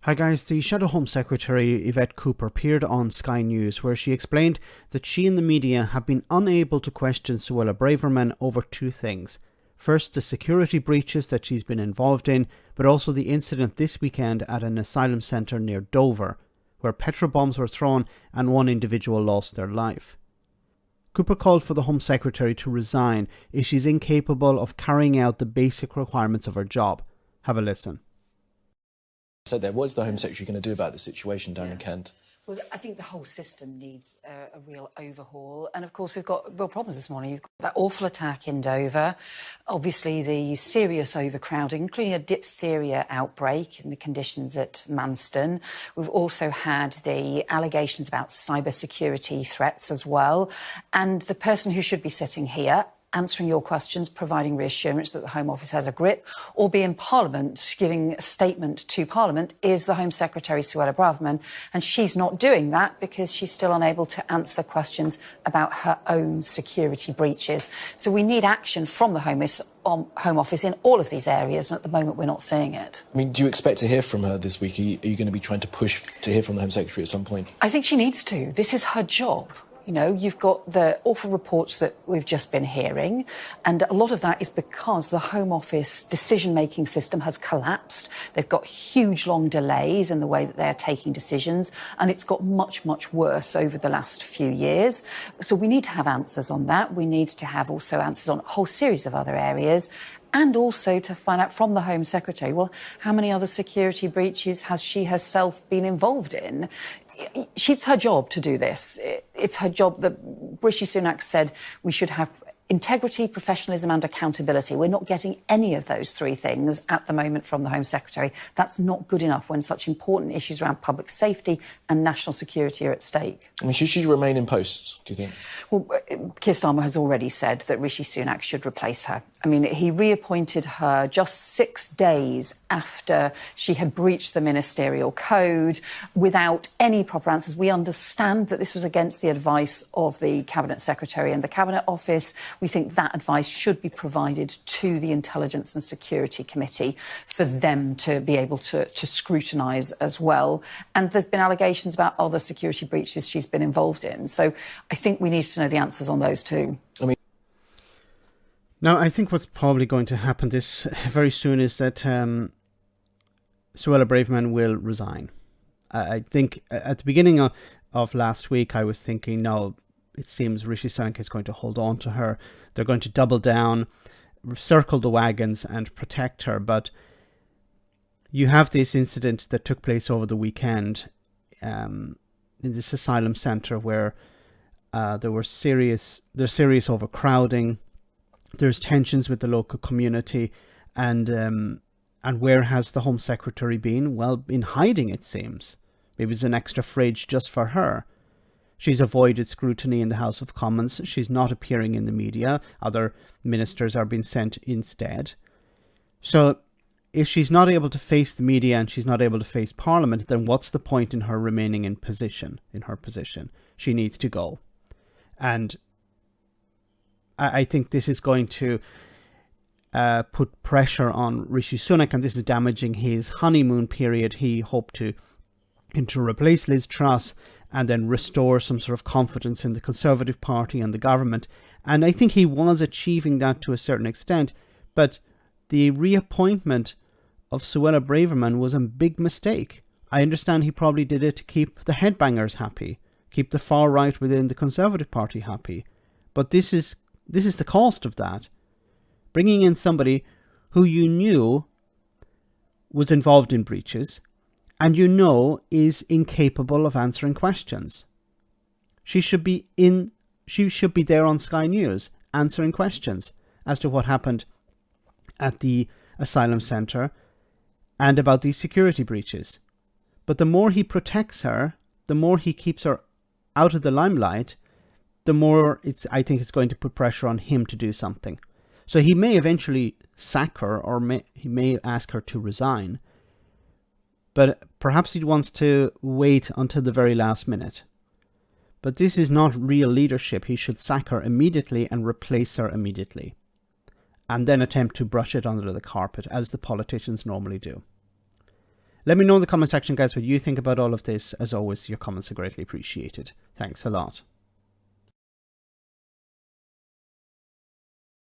Hi guys, the Shadow Home Secretary Yvette Cooper appeared on Sky News where she explained that she and the media have been unable to question Suella Braverman over two things. First, the security breaches that she's been involved in, but also the incident this weekend at an asylum centre near Dover, where petrol bombs were thrown and one individual lost their life. Cooper called for the Home Secretary to resign if she's incapable of carrying out the basic requirements of her job. Have a listen. Said there, what is the Home Secretary going to do about the situation down in Kent? Well, I think the whole system needs a real overhaul. And of course, we've got real problems this morning. You've got that awful attack in Dover, obviously the serious overcrowding, including a diphtheria outbreak in the conditions at Manston. We've also had the allegations about cybersecurity threats as well. And the person who should be sitting here answering your questions, providing reassurance that the Home Office has a grip, or be in Parliament giving a statement to Parliament, is the Home Secretary, Suella Braverman. And she's not doing that because she's still unable to answer questions about her own security breaches. So we need action from the Home Office in all of these areas, and at the moment we're not seeing it. I mean, do you expect to hear from her this week? Are you going to be trying to push to hear from the Home Secretary at some point? I think she needs to. This is her job. You know, you've got the awful reports that we've just been hearing, and a lot of that is because the Home Office decision-making system has collapsed. They've got huge long delays in the way that they're taking decisions, and it's got much, much worse over the last few years. So we need to have answers on that. We need to have also answers on a whole series of other areas, and also to find out from the Home Secretary, well, how many other security breaches has she herself been involved in? It's her job to do this. It's her job. That Rishi Sunak said we should have integrity, professionalism and accountability. We're not getting any of those three things at the moment from the Home Secretary. That's not good enough when such important issues around public safety and national security are at stake. I mean, should she remain in post, do you think? Well, Keir Starmer has already said that Rishi Sunak should replace her. I mean, he reappointed her just 6 days after she had breached the ministerial code without any proper answers. We understand that this was against the advice of the Cabinet Secretary and the Cabinet Office. We think that advice should be provided to the Intelligence and Security Committee for them to be able to scrutinise as well. And there's been allegations about other security breaches she's been involved in. So I think we need to know the answers on those too. Now, I think what's probably going to happen this very soon is that Suella Braverman will resign. I think at the beginning of last week, I was thinking, no, it seems Rishi Sunak is going to hold on to her. They're going to double down, circle the wagons and protect her. But you have this incident that took place over the weekend in this asylum centre where there's serious overcrowding. There's tensions with the local community, and where has the Home Secretary been? Well, in hiding, it seems. Maybe it's an extra fridge just for her. She's avoided scrutiny in the House of Commons. She's not appearing in the media. Other ministers are being sent instead. So if she's not able to face the media and she's not able to face Parliament, then what's the point in her remaining in her position? She needs to go. And I think this is going to put pressure on Rishi Sunak, and this is damaging his honeymoon period. He hoped to replace Liz Truss and then restore some sort of confidence in the Conservative Party and the government. And I think he was achieving that to a certain extent. But the reappointment of Suella Braverman was a big mistake. I understand he probably did it to keep the headbangers happy, keep the far right within the Conservative Party happy. But this is the cost of that. Bringing in somebody who you knew was involved in breaches and you know is incapable of answering questions. She should be there on Sky News answering questions as to what happened at the asylum centre and about these security breaches. But the more he protects her, the more he keeps her out of the limelight, the more I think it's going to put pressure on him to do something. So he may eventually sack her, or he may ask her to resign. But perhaps he wants to wait until the very last minute. But this is not real leadership. He should sack her immediately and replace her immediately. And then attempt to brush it under the carpet, as the politicians normally do. Let me know in the comment section, guys, what you think about all of this. As always, your comments are greatly appreciated. Thanks a lot.